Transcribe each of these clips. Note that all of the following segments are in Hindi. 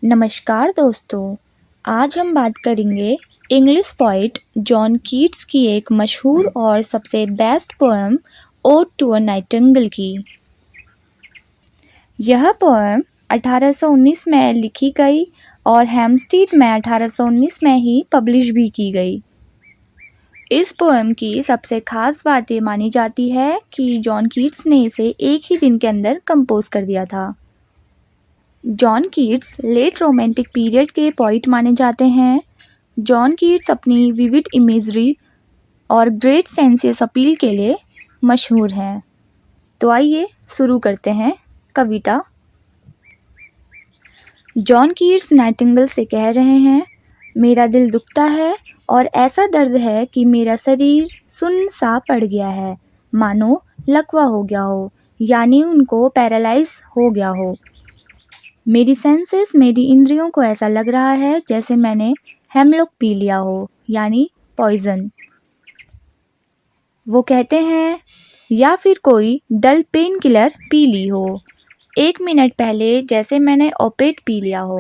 नमस्कार दोस्तों, आज हम बात करेंगे इंग्लिश पोइट जॉन कीट्स की एक मशहूर और सबसे best poem ode to a nightingale की। यह पोएम 1819 में लिखी गई और हेम्स्टीड में 1819 में ही पब्लिश भी की गई। इस पोएम की सबसे खास बात ये मानी जाती है कि जॉन कीट्स ने इसे एक ही दिन के अंदर कंपोज कर दिया था। John Keats late romantic period के पोइट माने जाते हैं। जॉन कीट्स अपनी विविड इमेजरी और ग्रेट सेंसियस अपील के लिए मशहूर हैं। तो आइए शुरू करते हैं कविता। जॉन कीट्स नाइटिंगेल से कह रहे हैं, मेरा दिल दुखता है और ऐसा दर्द है कि मेरा शरीर सुन्न सा पड़ गया है, मानो लकवा हो गया हो, यानी उनको पैरालाइज हो गया हो। मेरी सेंसेस, मेरी इंद्रियों को ऐसा लग रहा है जैसे मैंने हेमलॉक पी लिया हो, यानी पॉइजन। वो कहते हैं, या फिर कोई डल पेन किलर पी ली हो 1 मिनट पहले, जैसे मैंने ओपिएट पी लिया हो।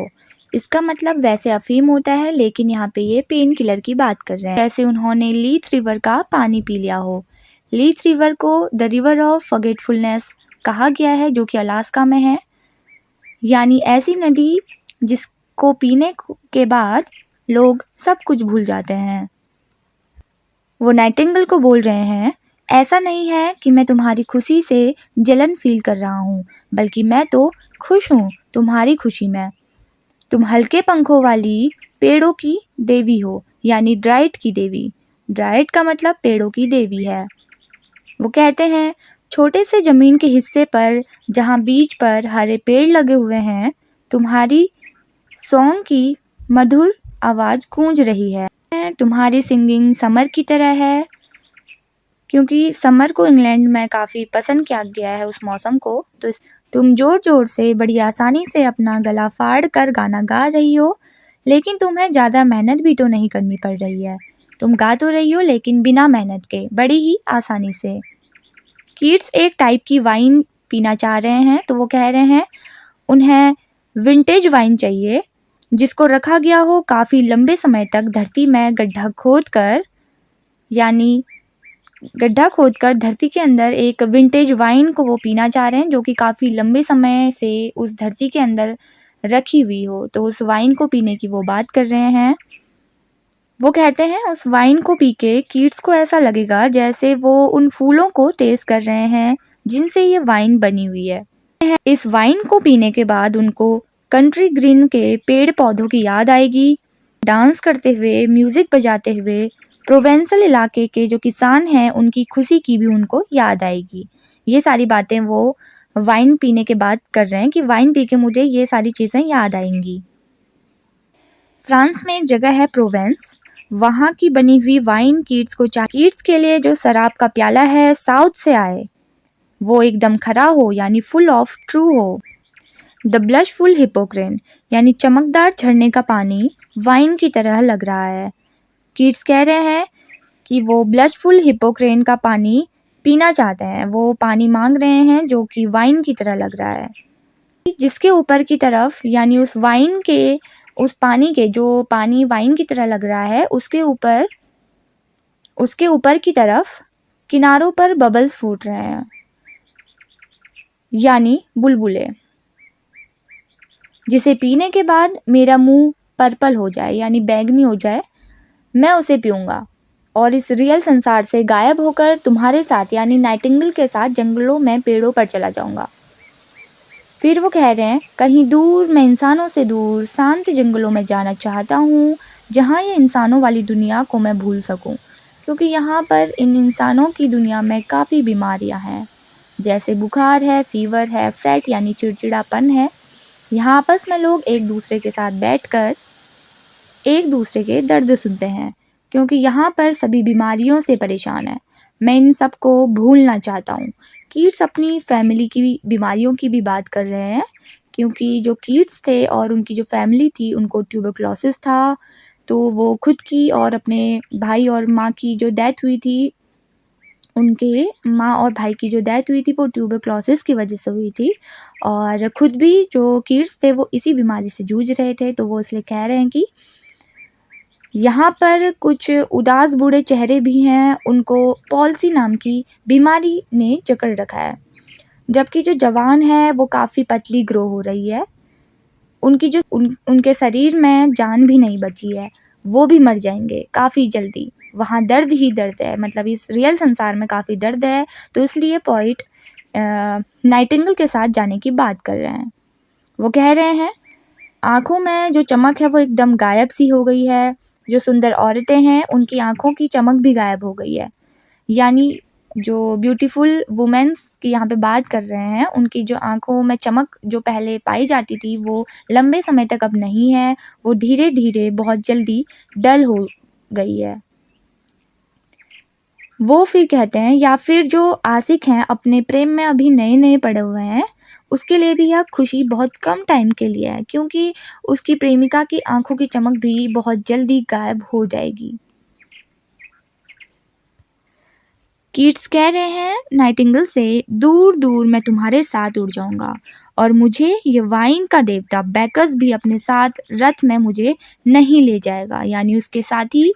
इसका मतलब वैसे अफीम होता है, लेकिन यहाँ पे ये पेन किलर की बात कर रहे हैं। जैसे उन्होंने लीथ रिवर का पानी पी लिया हो। लीथ रिवर को द रिवर ऑफ फॉरगेटफुलनेस कहा गया है, जो कि अलास्का में है, यानी ऐसी नदी जिसको पीने के बाद लोग सब कुछ भूल जाते हैं। वो नाइटिंगेल को बोल रहे हैं, ऐसा नहीं है कि मैं तुम्हारी खुशी से जलन फील कर रहा हूँ, बल्कि मैं तो खुश हूँ तुम्हारी खुशी में। तुम हल्के पंखों वाली पेड़ों की देवी हो, यानी ड्राइट की देवी। ड्राइट का मतलब पेड़ों की देवी है। वो कहते हैं, छोटे से ज़मीन के हिस्से पर जहाँ बीच पर हरे पेड़ लगे हुए हैं, तुम्हारी सॉन्ग की मधुर आवाज़ गूंज रही है। तुम्हारी सिंगिंग समर की तरह है, क्योंकि समर को इंग्लैंड में काफ़ी पसंद किया गया है उस मौसम को। तो तुम ज़ोर ज़ोर से बड़ी आसानी से अपना गला फाड़ कर गाना गा रही हो, लेकिन तुम्हें ज़्यादा मेहनत भी तो नहीं करनी पड़ रही है। तुम गा तो रही हो, लेकिन बिना मेहनत के, बड़ी ही आसानी से। कीट्स एक टाइप की वाइन पीना चाह रहे हैं, तो वो कह रहे हैं उन्हें विंटेज वाइन चाहिए, जिसको रखा गया हो काफ़ी लंबे समय तक धरती में गड्ढा खोदकर, यानी गड्ढा खोदकर धरती के अंदर एक विंटेज वाइन को वो पीना चाह रहे हैं, जो कि काफ़ी लंबे समय से उस धरती के अंदर रखी हुई हो। तो उस वाइन को पीने की वो बात कर रहे हैं। वो कहते हैं, उस वाइन को पी के कीट्स को ऐसा लगेगा जैसे वो उन फूलों को टेस्ट कर रहे हैं जिनसे ये वाइन बनी हुई है। इस वाइन को पीने के बाद उनको कंट्री ग्रीन के पेड़ पौधों की याद आएगी। डांस करते हुए, म्यूज़िक बजाते हुए प्रोवेंसल इलाके के जो किसान हैं उनकी खुशी की भी उनको याद आएगी। ये सारी बातें वो वाइन पीने के बाद कर रहे हैं कि वाइन पी के मुझे ये सारी चीज़ें याद आएंगी। फ्रांस में एक जगह है प्रोवेंस, वहाँ की बनी हुई वाइन कीट्स को कीट्स के लिए जो शराब का प्याला है साउथ से आए, वो एकदम खरा हो, यानी फुल ऑफ ट्रू हो। द ब्लशफुल हिपोक्रेन, यानी चमकदार झरने का पानी वाइन की तरह लग रहा है। कीट्स कह रहे हैं कि वो ब्लशफुल हिपोक्रेन का पानी पीना चाहते हैं। वो पानी मांग रहे हैं जो कि वाइन की तरह लग रहा है, जिसके ऊपर की तरफ, यानी उस वाइन के, उस पानी के, जो पानी वाइन की तरह लग रहा है, उसके ऊपर की तरफ किनारों पर बबल्स फूट रहे हैं, यानी बुलबुले, जिसे पीने के बाद मेरा मुंह पर्पल हो जाए, यानी बैंगनी हो जाए, मैं उसे पीऊँगा और इस रियल संसार से गायब होकर तुम्हारे साथ, यानी नाइटिंगेल के साथ, जंगलों में पेड़ों पर चला जाऊँगा। फिर वो कह रहे हैं, कहीं दूर, मैं इंसानों से दूर शांत जंगलों में जाना चाहता हूँ, जहाँ ये इंसानों वाली दुनिया को मैं भूल सकूँ, क्योंकि यहाँ पर इन इंसानों की दुनिया में काफ़ी बीमारियाँ हैं, जैसे बुखार है, फीवर है, फ्रैट यानी चिड़चिड़ापन है। यहाँ आपस में लोग एक दूसरे के साथ बैठकर एक दूसरे के दर्द सुनते हैं, क्योंकि यहाँ पर सभी बीमारियों से परेशान हैं। मैं इन सब को भूलना चाहता हूँ। कीट्स अपनी फैमिली की बीमारियों की भी बात कर रहे हैं, क्योंकि जो कीट्स थे और उनकी जो फैमिली थी, उनको ट्यूबरक्लोसिस था, तो वो खुद की और अपने भाई और माँ की जो डेथ हुई थी, उनके माँ और भाई की जो डेथ हुई थी वो ट्यूबरक्लोसिस की वजह से हुई थी और खुद भी जो कीट्स थे वो इसी बीमारी से जूझ रहे थे। तो वो इसलिए कह रहे हैं कि यहाँ पर कुछ उदास बूढ़े चेहरे भी हैं, उनको पॉल्सी नाम की बीमारी ने जकड़ रखा है, जबकि जो जवान है वो काफ़ी पतली ग्रो हो रही है। उनकी जो उनके शरीर में जान भी नहीं बची है, वो भी मर जाएंगे काफ़ी जल्दी। वहाँ दर्द ही दर्द है, मतलब इस रियल संसार में काफ़ी दर्द है। तो इसलिए पोइट नाइटिंगेल के साथ जाने की बात कर रहे हैं। वो कह रहे हैं आँखों में जो चमक है वो एकदम गायब सी हो गई है। जो सुंदर औरतें हैं उनकी आँखों की चमक भी गायब हो गई है। यानी जो ब्यूटीफुल वुमेन्स की यहाँ पे बात कर रहे हैं, उनकी जो आँखों में चमक जो पहले पाई जाती थी वो लंबे समय तक अब नहीं है, वो धीरे धीरे बहुत जल्दी डल हो गई है। वो फिर कहते हैं या फिर जो आशिक हैं अपने प्रेम में अभी नए नए पड़े हुए हैं, उसके लिए भी यह खुशी बहुत कम टाइम के लिए है, क्योंकि उसकी प्रेमिका की आँखों की चमक भी बहुत जल्दी गायब हो जाएगी। कीट्स कह रहे हैं नाइटिंगेल से दूर दूर मैं तुम्हारे साथ उड़ जाऊंगा और मुझे ये वाइन का देवता बैकस भी अपने साथ रथ में मुझे नहीं ले जाएगा। यानी उसके साथी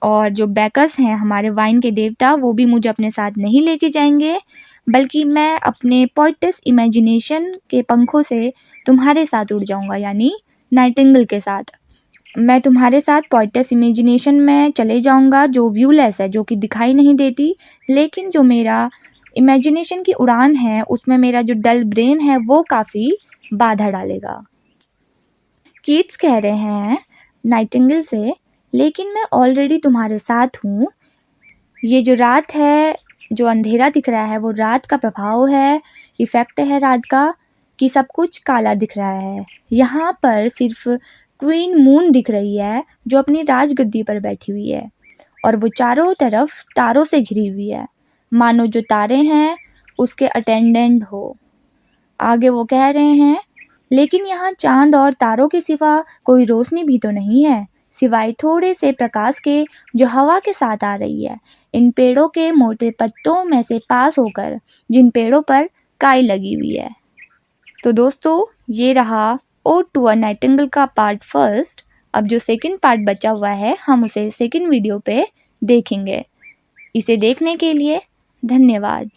और जो बैकस हैं हमारे वाइन के देवता, वो भी मुझे अपने साथ नहीं लेके जाएंगे, बल्कि मैं अपने पोएटिस इमेजिनेशन के पंखों से तुम्हारे साथ उड़ जाऊंगा। यानी नाइटिंगेल के साथ मैं तुम्हारे साथ पोएटिस इमेजिनेशन में चले जाऊंगा, जो व्यूलेस है, जो कि दिखाई नहीं देती, लेकिन जो मेरा इमेजिनेशन की उड़ान है उसमें मेरा जो डल ब्रेन है वो काफ़ी बाधा डालेगा। कीट्स कह रहे हैं नाइटिंगेल से लेकिन मैं ऑलरेडी तुम्हारे साथ हूँ। ये जो रात है, जो अंधेरा दिख रहा है वो रात का प्रभाव है, इफ़ेक्ट है रात का, कि सब कुछ काला दिख रहा है। यहाँ पर सिर्फ क्वीन मून दिख रही है जो अपनी राजगद्दी पर बैठी हुई है और वो चारों तरफ तारों से घिरी हुई है, मानो जो तारे हैं उसके अटेंडेंट हो। आगे वो कह रहे हैं लेकिन यहाँ चांद और तारों के सिवा कोई रोशनी भी तो नहीं है, सिवाय थोड़े से प्रकाश के जो हवा के साथ आ रही है इन पेड़ों के मोटे पत्तों में से पास होकर, जिन पेड़ों पर काई लगी हुई है। तो दोस्तों ये रहा ओड टू अ नाइटिंगेल का पार्ट फर्स्ट। अब जो सेकंड पार्ट बचा हुआ है हम उसे सेकंड वीडियो पे देखेंगे। इसे देखने के लिए धन्यवाद।